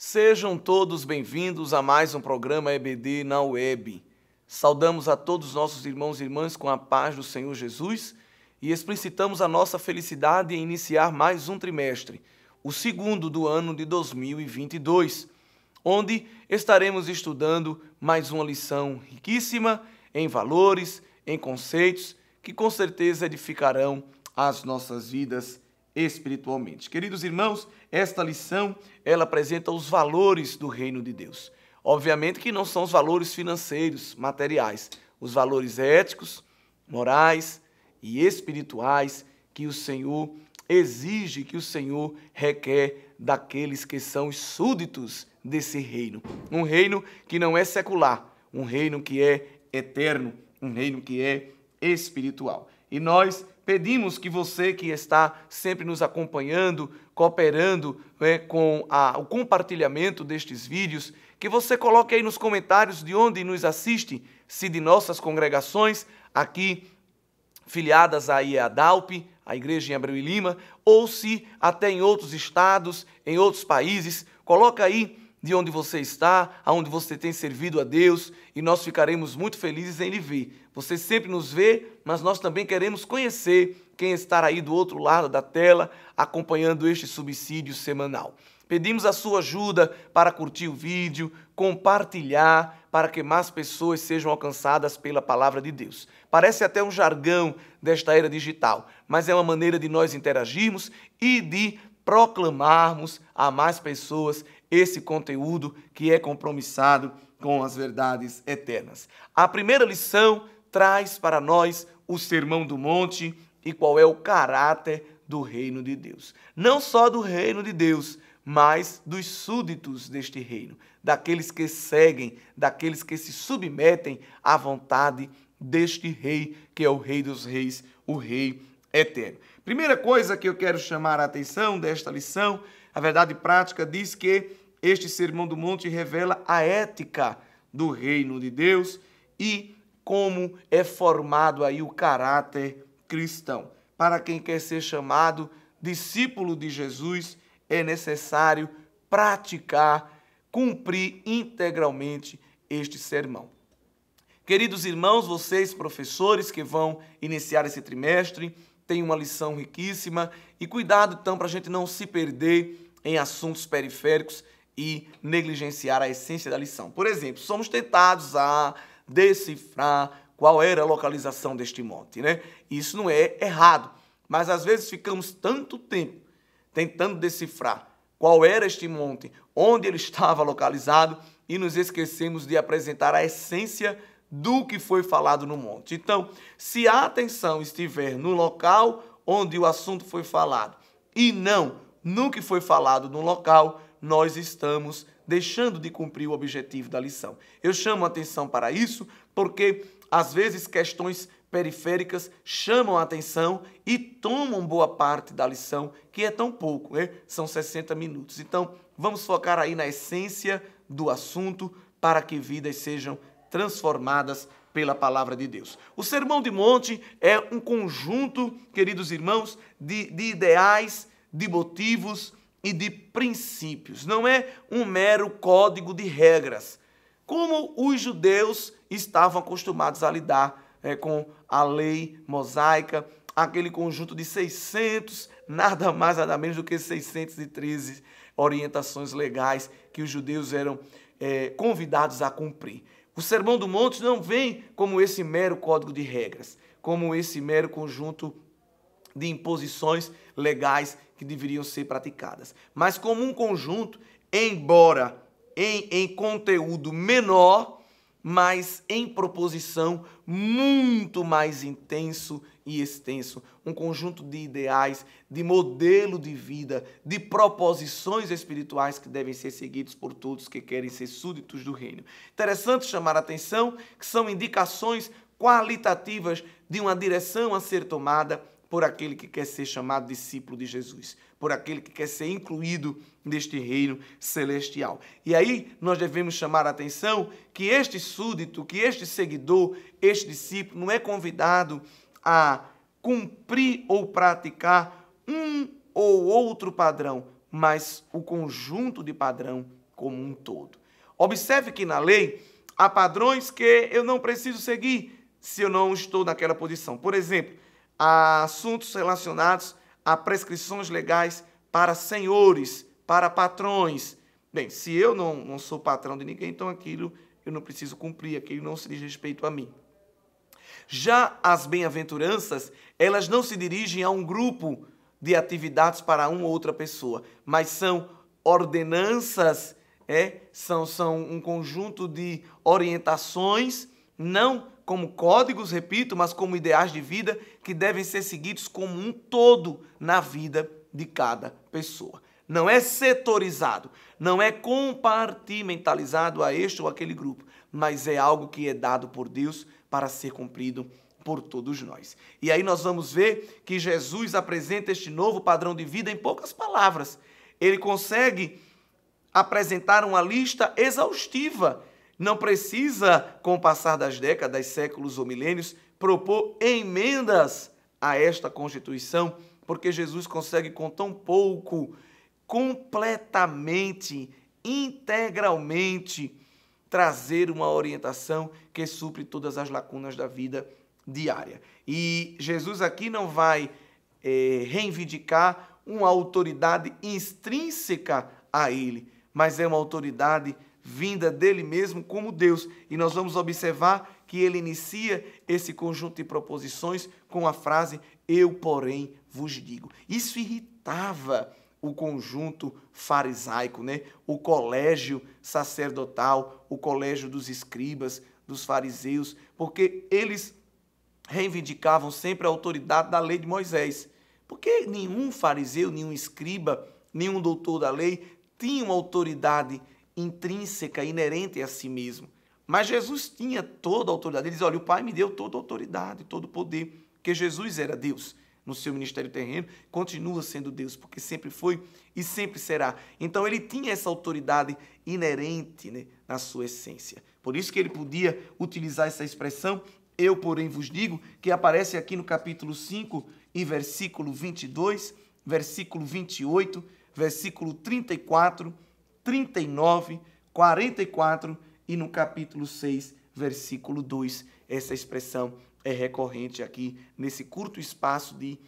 Sejam todos bem-vindos a mais um programa EBD na web. Saudamos a todos os nossos irmãos e irmãs com a paz do Senhor Jesus e explicitamos a nossa felicidade em iniciar mais um trimestre, o segundo do ano de 2022, onde estaremos estudando mais uma lição riquíssima em valores, em conceitos, que com certeza edificarão as nossas vidas espiritualmente. Queridos irmãos, esta lição, ela apresenta os valores do reino de Deus. Obviamente que não são os valores financeiros, materiais, os valores éticos, morais e espirituais que o Senhor exige, que o Senhor requer daqueles que são os súditos desse reino. Um reino que não é secular, um reino que é eterno, um reino que é espiritual. E nós pedimos que você que está sempre nos acompanhando, cooperando com o compartilhamento destes vídeos, que você coloque aí nos comentários de onde nos assiste, se de nossas congregações aqui filiadas à IEADALP, a Igreja em Abreu e Lima, ou se até em outros estados, em outros países. Coloca aí de onde você está, aonde você tem servido a Deus, e nós ficaremos muito felizes em lhe ver. Você sempre nos vê, mas nós também queremos conhecer quem está aí do outro lado da tela, acompanhando este subsídio semanal. Pedimos a sua ajuda para curtir o vídeo, compartilhar, para que mais pessoas sejam alcançadas pela palavra de Deus. Parece até um jargão desta era digital, mas é uma maneira de nós interagirmos e de proclamarmos a mais pessoas esse conteúdo que é compromissado com as verdades eternas. A primeira lição traz para nós o Sermão do Monte e qual é o caráter do reino de Deus. Não só do reino de Deus, mas dos súditos deste reino, daqueles que seguem, daqueles que se submetem à vontade deste rei, que é o Rei dos Reis, o Rei eterno. Primeira coisa que eu quero chamar a atenção desta lição, a verdade prática diz que este Sermão do Monte revela a ética do reino de Deus e como é formado aí o caráter cristão. Para quem quer ser chamado discípulo de Jesus, é necessário praticar, cumprir integralmente este sermão. Queridos irmãos, vocês professores que vão iniciar esse trimestre, tem uma lição riquíssima e cuidado então para a gente não se perder em assuntos periféricos e negligenciar a essência da lição. Por exemplo, somos tentados a decifrar qual era a localização deste monte, né? Isso não é errado, mas às vezes ficamos tanto tempo tentando decifrar qual era este monte, onde ele estava localizado e nos esquecemos de apresentar a essência do que foi falado no monte. Então, se a atenção estiver no local onde o assunto foi falado e não no que foi falado no local, nós estamos deixando de cumprir o objetivo da lição. Eu chamo a atenção para isso porque, às vezes, questões periféricas chamam a atenção e tomam boa parte da lição, que é tão pouco, né? São 60 minutos. Então, vamos focar aí na essência do assunto para que vidas sejam transformadas pela palavra de Deus. O Sermão do Monte é um conjunto, queridos irmãos, de ideais, de motivos e de princípios. Não é um mero código de regras, como os judeus estavam acostumados a lidar com a lei mosaica, aquele conjunto de 600, nada mais, nada menos do que 613 orientações legais que os judeus eram convidados a cumprir. O Sermão do Monte não vem como esse mero código de regras, como esse mero conjunto de imposições legais que deveriam ser praticadas, mas como um conjunto, embora em conteúdo menor, mas em proposição muito mais intenso e extenso. Um conjunto de ideais, de modelo de vida, de proposições espirituais que devem ser seguidos por todos que querem ser súditos do reino. Interessante chamar a atenção que são indicações qualitativas de uma direção a ser tomada por aquele que quer ser chamado discípulo de Jesus, por aquele que quer ser incluído neste reino celestial. E aí nós devemos chamar a atenção que este súdito, que este seguidor, este discípulo não é convidado a cumprir ou praticar um ou outro padrão, mas o conjunto de padrão como um todo. Observe que na lei há padrões que eu não preciso seguir se eu não estou naquela posição. Por exemplo, há assuntos relacionados a prescrições legais para senhores, para patrões. Bem, se eu não sou patrão de ninguém, então aquilo eu não preciso cumprir, aquilo não se diz respeito a mim. Já as bem-aventuranças, elas não se dirigem a um grupo de atividades para uma ou outra pessoa, mas são ordenanças, são um conjunto de orientações, não como códigos, repito, mas como ideais de vida que devem ser seguidos como um todo na vida de cada pessoa. Não é setorizado, não é compartimentalizado a este ou aquele grupo, mas é algo que é dado por Deus para ser cumprido por todos nós. E aí nós vamos ver que Jesus apresenta este novo padrão de vida em poucas palavras. Ele consegue apresentar uma lista exaustiva. Não precisa, com o passar das décadas, séculos ou milênios, propor emendas a esta Constituição, porque Jesus consegue, com tão pouco, completamente, integralmente, trazer uma orientação que supre todas as lacunas da vida diária. E Jesus aqui não vai reivindicar uma autoridade extrínseca a ele, mas é uma autoridade vinda dele mesmo como Deus. E nós vamos observar que ele inicia esse conjunto de proposições com a frase, eu, porém, vos digo. Isso irritava o conjunto farisaico, o colégio sacerdotal, o colégio dos escribas, dos fariseus, porque eles reivindicavam sempre a autoridade da lei de Moisés. Porque nenhum fariseu, nenhum escriba, nenhum doutor da lei tinha uma autoridade intrínseca, inerente a si mesmo. Mas Jesus tinha toda a autoridade. Ele diz, olha, o Pai me deu toda a autoridade, todo o poder, porque Jesus era Deus no seu ministério terreno, continua sendo Deus, porque sempre foi e sempre será. Então ele tinha essa autoridade inerente, na sua essência. Por isso que ele podia utilizar essa expressão, eu, porém, vos digo, que aparece aqui no capítulo 5 e versículo 22, versículo 28, versículo 34, 39, 44 e no capítulo 6, versículo 2. Essa expressão é recorrente aqui nesse curto espaço de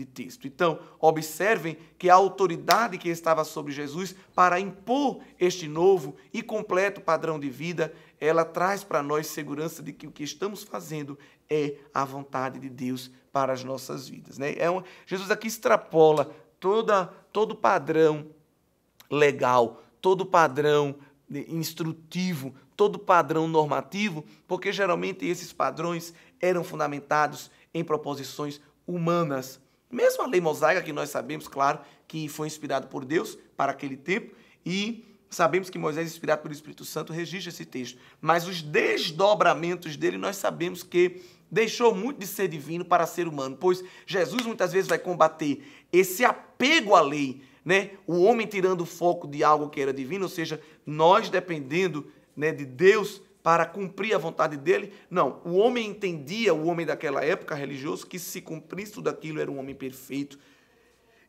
texto. Então, observem que a autoridade que estava sobre Jesus para impor este novo e completo padrão de vida, ela traz para nós segurança de que o que estamos fazendo é a vontade de Deus para as nossas vidas. Jesus aqui extrapola todo padrão legal, todo padrão instrutivo, todo padrão normativo, porque geralmente esses padrões eram fundamentados em proposições humanas. Mesmo a lei mosaica, que nós sabemos, claro, que foi inspirado por Deus para aquele tempo, e sabemos que Moisés, inspirado pelo Espírito Santo, registra esse texto. Mas os desdobramentos dele, nós sabemos que deixou muito de ser divino para ser humano, pois Jesus muitas vezes vai combater esse apego à lei, o homem tirando o foco de algo que era divino, ou seja, nós dependendo de Deus para cumprir a vontade dele. Não, o homem entendia, o homem daquela época religioso, que se cumprisse tudo aquilo era um homem perfeito.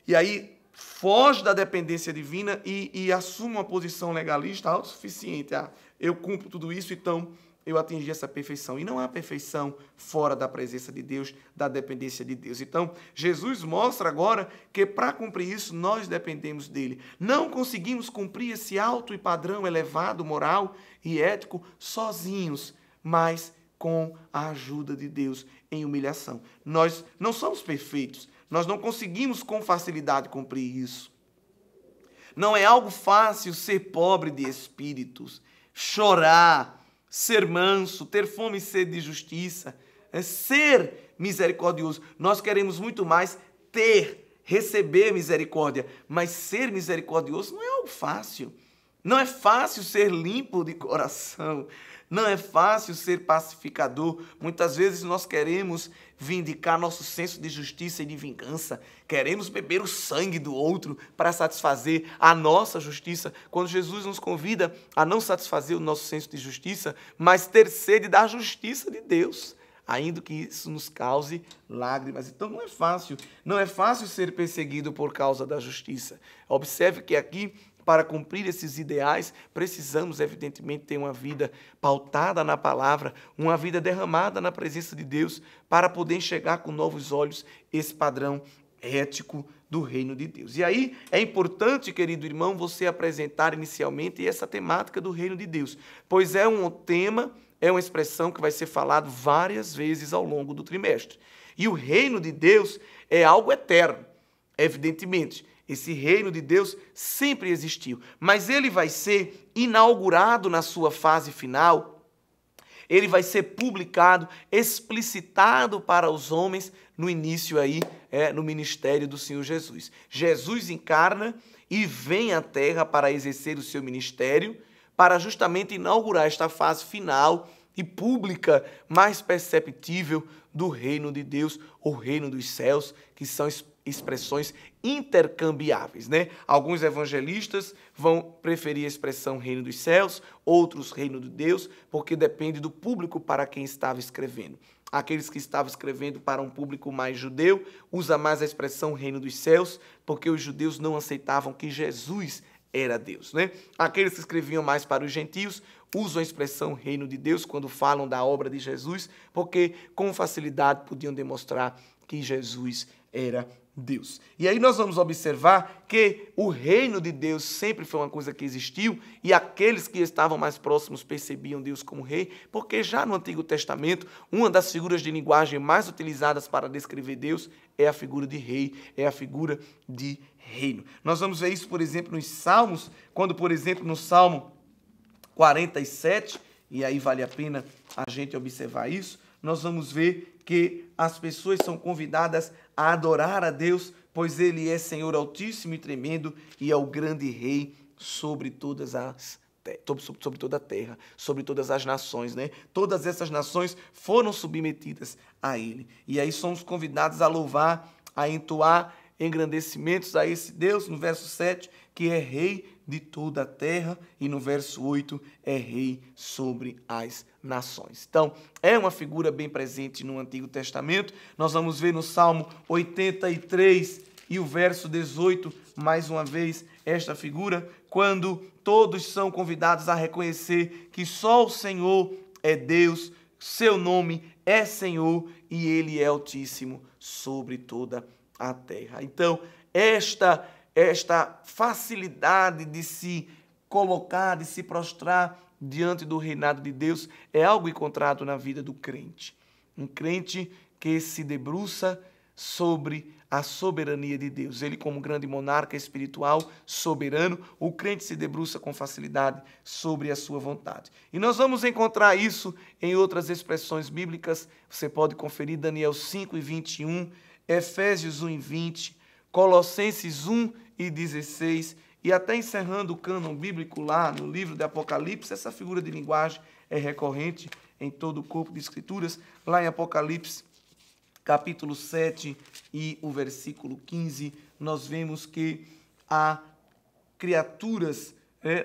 E aí foge da dependência divina e assume uma posição legalista autossuficiente. Eu cumpro tudo isso, então eu atingi essa perfeição. E não há perfeição fora da presença de Deus, da dependência de Deus. Então, Jesus mostra agora que para cumprir isso, nós dependemos dele. Não conseguimos cumprir esse alto e padrão elevado, moral e ético, sozinhos, mas com a ajuda de Deus em humilhação. Nós não somos perfeitos, nós não conseguimos com facilidade cumprir isso. Não é algo fácil ser pobre de espíritos, chorar, ser manso, ter fome e sede de justiça, ser misericordioso. Nós queremos muito mais receber misericórdia, mas ser misericordioso não é algo fácil. Não é fácil ser limpo de coração, não é fácil ser pacificador. Muitas vezes nós queremos vindicar nosso senso de justiça e de vingança. Queremos beber o sangue do outro para satisfazer a nossa justiça. Quando Jesus nos convida a não satisfazer o nosso senso de justiça, mas ter sede da justiça de Deus, ainda que isso nos cause lágrimas. Então não é fácil ser perseguido por causa da justiça. Observe que aqui para cumprir esses ideais, precisamos, evidentemente, ter uma vida pautada na palavra, uma vida derramada na presença de Deus, para poder enxergar com novos olhos esse padrão ético do reino de Deus. E aí é importante, querido irmão, você apresentar inicialmente essa temática do reino de Deus, pois é um tema, é uma expressão que vai ser falado várias vezes ao longo do trimestre. E o reino de Deus é algo eterno, evidentemente. Esse reino de Deus sempre existiu, mas ele vai ser inaugurado na sua fase final, ele vai ser publicado, explicitado para os homens no início aí, no ministério do Senhor Jesus. Jesus encarna e vem à terra para exercer o seu ministério, para justamente inaugurar esta fase final e pública, mais perceptível do reino de Deus, o reino dos céus, que são expressões intercambiáveis, né? Alguns evangelistas vão preferir a expressão reino dos céus, outros reino de Deus, porque depende do público para quem estava escrevendo. Aqueles que estavam escrevendo para um público mais judeu, usa mais a expressão reino dos céus, porque os judeus não aceitavam que Jesus era Deus, né? Aqueles que escreviam mais para os gentios usam a expressão reino de Deus quando falam da obra de Jesus, porque com facilidade podiam demonstrar que Jesus era Deus. E aí nós vamos observar que o reino de Deus sempre foi uma coisa que existiu e aqueles que estavam mais próximos percebiam Deus como rei, porque já no Antigo Testamento, uma das figuras de linguagem mais utilizadas para descrever Deus é a figura de rei, é a figura de reino. Nós vamos ver isso, por exemplo, nos Salmos, quando, por exemplo, no Salmo 47, e aí vale a pena a gente observar isso, nós vamos ver que as pessoas são convidadas a adorar a Deus, pois Ele é Senhor Altíssimo e Tremendo e é o grande Rei sobre toda a terra, sobre todas as nações, né? Todas essas nações foram submetidas a Ele. E aí somos convidados a louvar, a entoar engrandecimentos a esse Deus, no verso 7, que é Rei de toda a terra, e no verso 8 é rei sobre as nações. Então, é uma figura bem presente no Antigo Testamento. Nós vamos ver no Salmo 83 e o verso 18, mais uma vez, esta figura, quando todos são convidados a reconhecer que só o Senhor é Deus, seu nome é Senhor e Ele é Altíssimo sobre toda a terra. Então, esta facilidade de se colocar, de se prostrar diante do reinado de Deus é algo encontrado na vida do crente. Um crente que se debruça sobre a soberania de Deus. Ele, como grande monarca espiritual, soberano, o crente se debruça com facilidade sobre a sua vontade. E nós vamos encontrar isso em outras expressões bíblicas. Você pode conferir Daniel 5:21, Efésios 1:20, Colossenses 1:16, e até encerrando o cânon bíblico lá no livro de Apocalipse, essa figura de linguagem é recorrente em todo o corpo de escrituras. Lá em Apocalipse, capítulo 7 e o versículo 15, nós vemos que há criaturas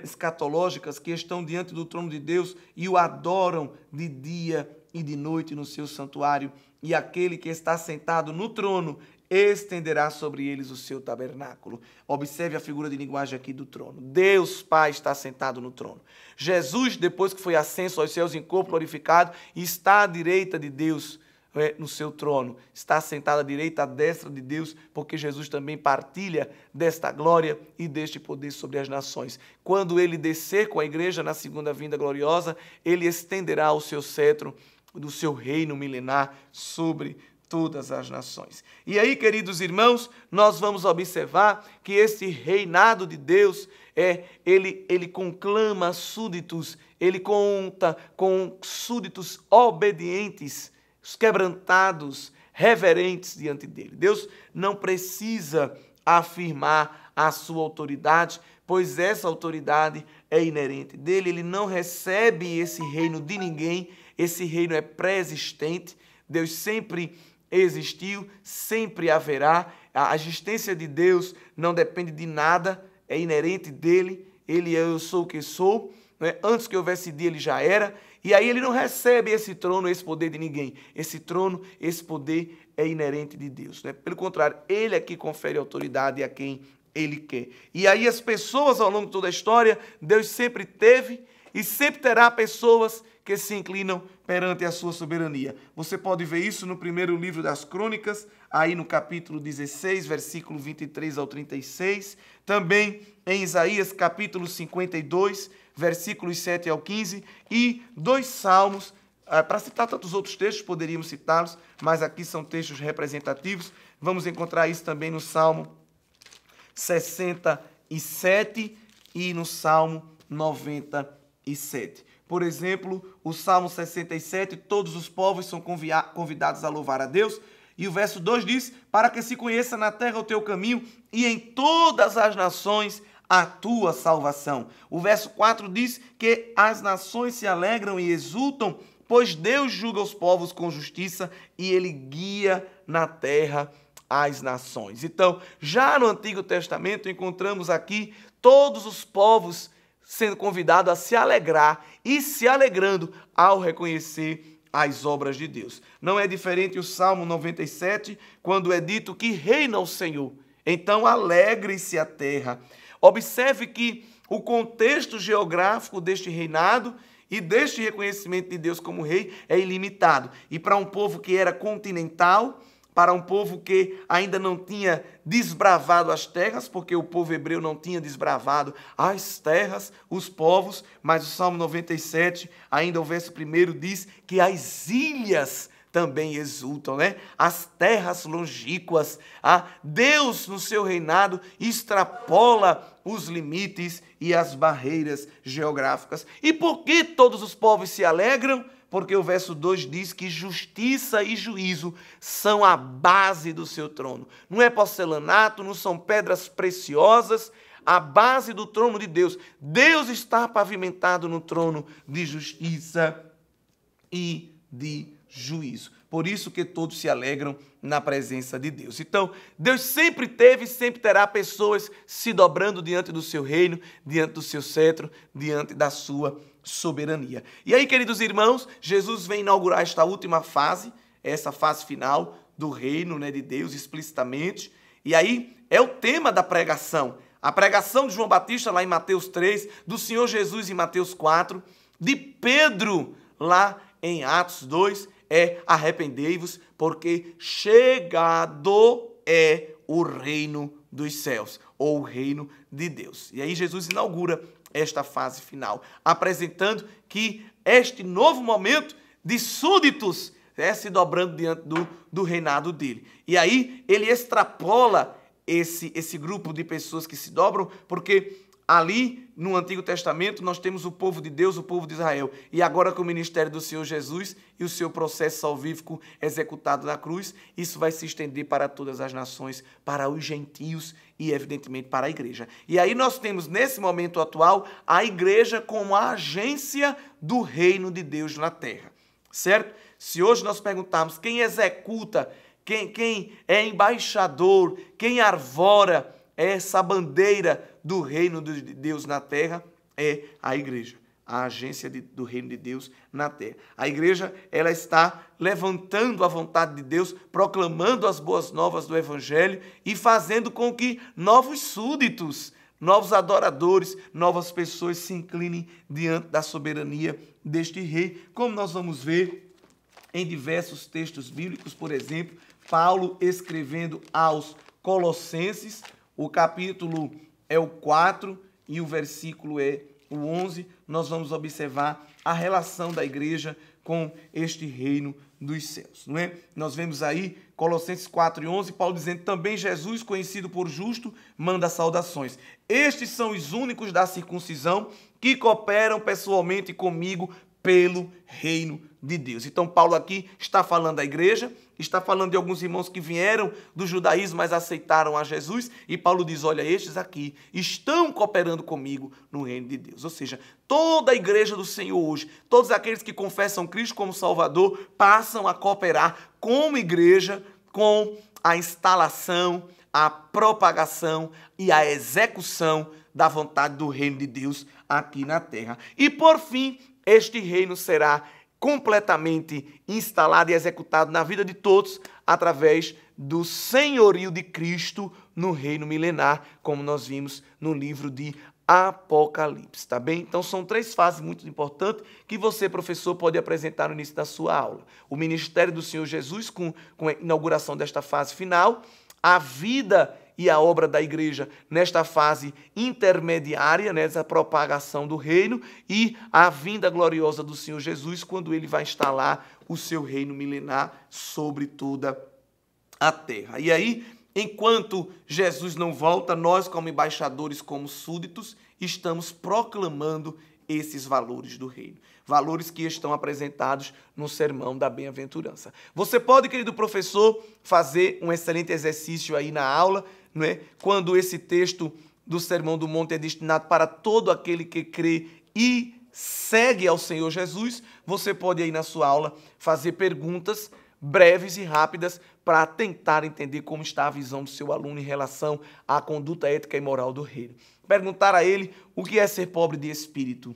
escatológicas que estão diante do trono de Deus e o adoram de dia e de noite no seu santuário, e aquele que está sentado no trono estenderá sobre eles o seu tabernáculo. Observe a figura de linguagem aqui do trono. Deus Pai está sentado no trono. Jesus, depois que foi ascenso aos céus em corpo glorificado, está à direita de Deus no seu trono. Está sentado à direita, à destra de Deus, porque Jesus também partilha desta glória e deste poder sobre as nações. Quando ele descer com a igreja na segunda vinda gloriosa, ele estenderá o seu cetro do seu reino milenar sobre todas as nações. E aí, queridos irmãos, nós vamos observar que esse reinado de Deus, ele conclama súditos, ele conta com súditos obedientes, quebrantados, reverentes diante dele. Deus não precisa afirmar a sua autoridade, pois essa autoridade é inerente dele. Ele não recebe esse reino de ninguém, esse reino é pré-existente. Deus sempre existiu, sempre haverá. A existência de Deus não depende de nada, é inerente dele. Ele é eu sou o que sou. Antes que houvesse dia, ele já era. E aí ele não recebe esse trono, esse poder de ninguém. Esse trono, esse poder é inerente de Deus. Pelo contrário, ele é que confere autoridade a quem Ele quer. E aí as pessoas ao longo de toda a história, Deus sempre teve e sempre terá pessoas que se inclinam perante a sua soberania. Você pode ver isso no primeiro livro das Crônicas, aí no capítulo 16, versículo 23 ao 36. Também em Isaías, capítulo 52, versículos 7 ao 15. E 2 salmos, para citar tantos outros textos, poderíamos citá-los, mas aqui são textos representativos. Vamos encontrar isso também no Salmo 67 e no Salmo 97. Por exemplo, o Salmo 67, todos os povos são convidados a louvar a Deus. E o verso 2 diz, para que se conheça na terra o teu caminho e em todas as nações a tua salvação. O verso 4 diz que as nações se alegram e exultam, pois Deus julga os povos com justiça e ele guia na terra as nações. Então, já no Antigo Testamento, encontramos aqui todos os povos sendo convidados a se alegrar e se alegrando ao reconhecer as obras de Deus. Não é diferente o Salmo 97, quando é dito que reina o Senhor. Então, alegre-se a terra. Observe que o contexto geográfico deste reinado e deste reconhecimento de Deus como rei é ilimitado. E para um povo que era continental, para um povo que ainda não tinha desbravado as terras, porque o povo hebreu não tinha desbravado as terras, os povos, mas o Salmo 97, ainda o verso 1 diz que as ilhas também exultam, né? As terras longínquas. Deus, no seu reinado, extrapola os limites e as barreiras geográficas. E por que todos os povos se alegram? Porque o verso 2 diz que justiça e juízo são a base do seu trono. Não é porcelanato, não são pedras preciosas, a base do trono de Deus. Deus está pavimentado no trono de justiça e de juízo. Por isso que todos se alegram na presença de Deus. Então, Deus sempre teve e sempre terá pessoas se dobrando diante do seu reino, diante do seu cetro, diante da sua soberania. E aí, queridos irmãos, Jesus vem inaugurar esta última fase, essa fase final do reino, né, de Deus, explicitamente. E aí é o tema da pregação. A pregação de João Batista lá em Mateus 3, do Senhor Jesus em Mateus 4, de Pedro lá em Atos 2, é arrependei-vos, porque chegado é o reino dos céus, ou o reino de Deus. E aí Jesus inaugura esta fase final, apresentando que este novo momento de súditos se dobrando diante do reinado dele. E aí ele extrapola esse grupo de pessoas que se dobram, porque ali no Antigo Testamento nós temos o povo de Deus, o povo de Israel. E agora com o ministério do Senhor Jesus e o seu processo salvífico executado na cruz, isso vai se estender para todas as nações, para os gentios e evidentemente para a igreja. E aí nós temos nesse momento atual a igreja como a agência do reino de Deus na terra. Certo? Se hoje nós perguntarmos quem executa, quem é embaixador, quem arvora essa bandeira do reino de Deus na terra, é a igreja, a agência do reino de Deus na terra. A igreja, ela está levantando a vontade de Deus, proclamando as boas novas do evangelho e fazendo com que novos súditos, novos adoradores, novas pessoas se inclinem diante da soberania deste rei, como nós vamos ver em diversos textos bíblicos. Por exemplo, Paulo escrevendo aos Colossenses, o capítulo é o 4 e o versículo é o 11, nós vamos observar a relação da igreja com este reino dos céus, não é? Nós vemos aí Colossenses 4 e 11, Paulo dizendo, também Jesus, conhecido por justo, manda saudações. Estes são os únicos da circuncisão que cooperam pessoalmente comigo pelo reino de Deus. Então Paulo aqui está falando da igreja, está falando de alguns irmãos que vieram do judaísmo, mas aceitaram a Jesus, e Paulo diz, olha, estes aqui estão cooperando comigo no reino de Deus. Ou seja, toda a igreja do Senhor hoje, todos aqueles que confessam Cristo como Salvador, passam a cooperar como igreja com a instalação, a propagação e a execução da vontade do reino de Deus aqui na terra. E por fim, este reino será completamente instalado e executado na vida de todos através do senhorio de Cristo no reino milenar, como nós vimos no livro de Apocalipse, tá bem? Então são 3 fases muito importantes que você, professor, pode apresentar no início da sua aula. O ministério do Senhor Jesus com a inauguração desta fase final, a vida e a obra da igreja nesta fase intermediária, nessa propagação do reino, e a vinda gloriosa do Senhor Jesus, quando ele vai instalar o seu reino milenar sobre toda a terra. E aí, enquanto Jesus não volta, nós, como embaixadores, como súditos, estamos proclamando esses valores do reino. Valores que estão apresentados no Sermão da Bem-aventurança. Você pode, querido professor, fazer um excelente exercício aí na aula, não é? Quando esse texto do Sermão do Monte é destinado para todo aquele que crê e segue ao Senhor Jesus, você pode aí na sua aula fazer perguntas breves e rápidas para tentar entender como está a visão do seu aluno em relação à conduta ética e moral do reino. Perguntar a ele o que é ser pobre de espírito,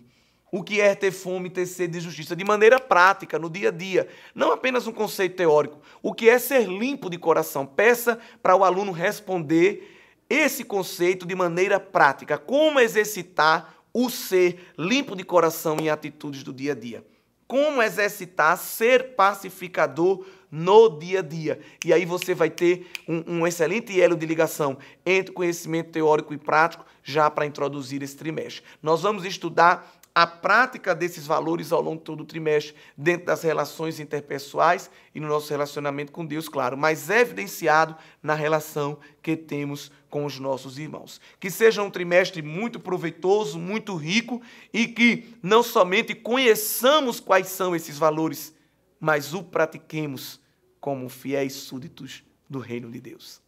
o que é ter fome e ter sede de justiça, de maneira prática, no dia a dia, não apenas um conceito teórico. O que é ser limpo de coração? Peça para o aluno responder esse conceito de maneira prática. Como exercitar o ser limpo de coração em atitudes do dia a dia? Como exercitar ser pacificador no dia a dia? E aí você vai ter um excelente elo de ligação entre conhecimento teórico e prático já para introduzir esse trimestre. Nós vamos estudar a prática desses valores ao longo de todo o trimestre, dentro das relações interpessoais e no nosso relacionamento com Deus, claro, mas evidenciado na relação que temos com os nossos irmãos. Que seja um trimestre muito proveitoso, muito rico e que não somente conheçamos quais são esses valores, mas o pratiquemos como fiéis súditos do reino de Deus.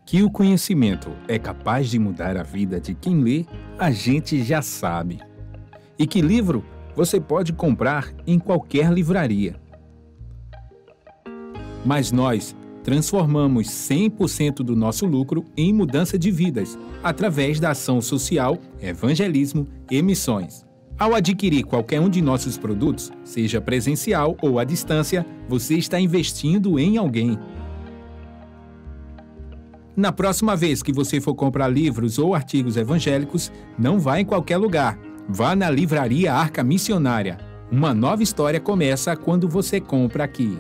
Que o conhecimento é capaz de mudar a vida de quem lê, a gente já sabe. E que livro você pode comprar em qualquer livraria. Mas nós transformamos 100% do nosso lucro em mudança de vidas, através da ação social, evangelismo e missões. Ao adquirir qualquer um de nossos produtos, seja presencial ou à distância, você está investindo em alguém. Na próxima vez que você for comprar livros ou artigos evangélicos, não vá em qualquer lugar. Vá na Livraria Arca Missionária. Uma nova história começa quando você compra aqui.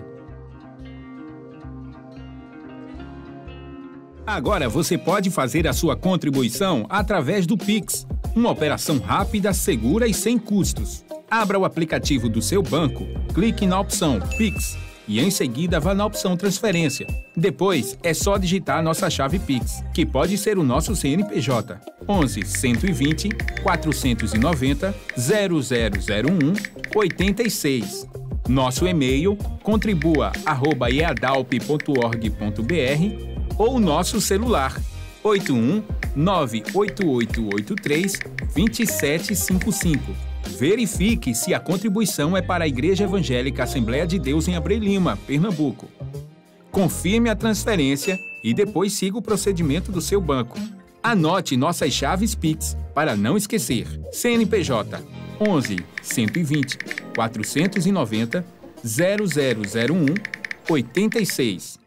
Agora você pode fazer a sua contribuição através do Pix. Uma operação rápida, segura e sem custos. Abra o aplicativo do seu banco, clique na opção Pix e em seguida vá na opção Transferência. Depois é só digitar a nossa chave Pix, que pode ser o nosso CNPJ 11 120 490 0001 86. Nosso e-mail contribua@eadalp.org.br ou nosso celular 81 98883 2755. Verifique se a contribuição é para a Igreja Evangélica Assembleia de Deus em Abreu Lima, Pernambuco. Confirme a transferência e depois siga o procedimento do seu banco. Anote nossas chaves Pix para não esquecer. CNPJ 11 120 490 0001 86.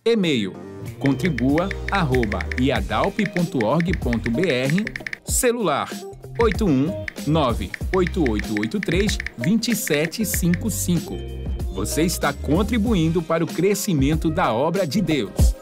E-mail contribua@iadalp.org.br. Celular 81 98883 2755. Você está contribuindo para o crescimento da obra de Deus.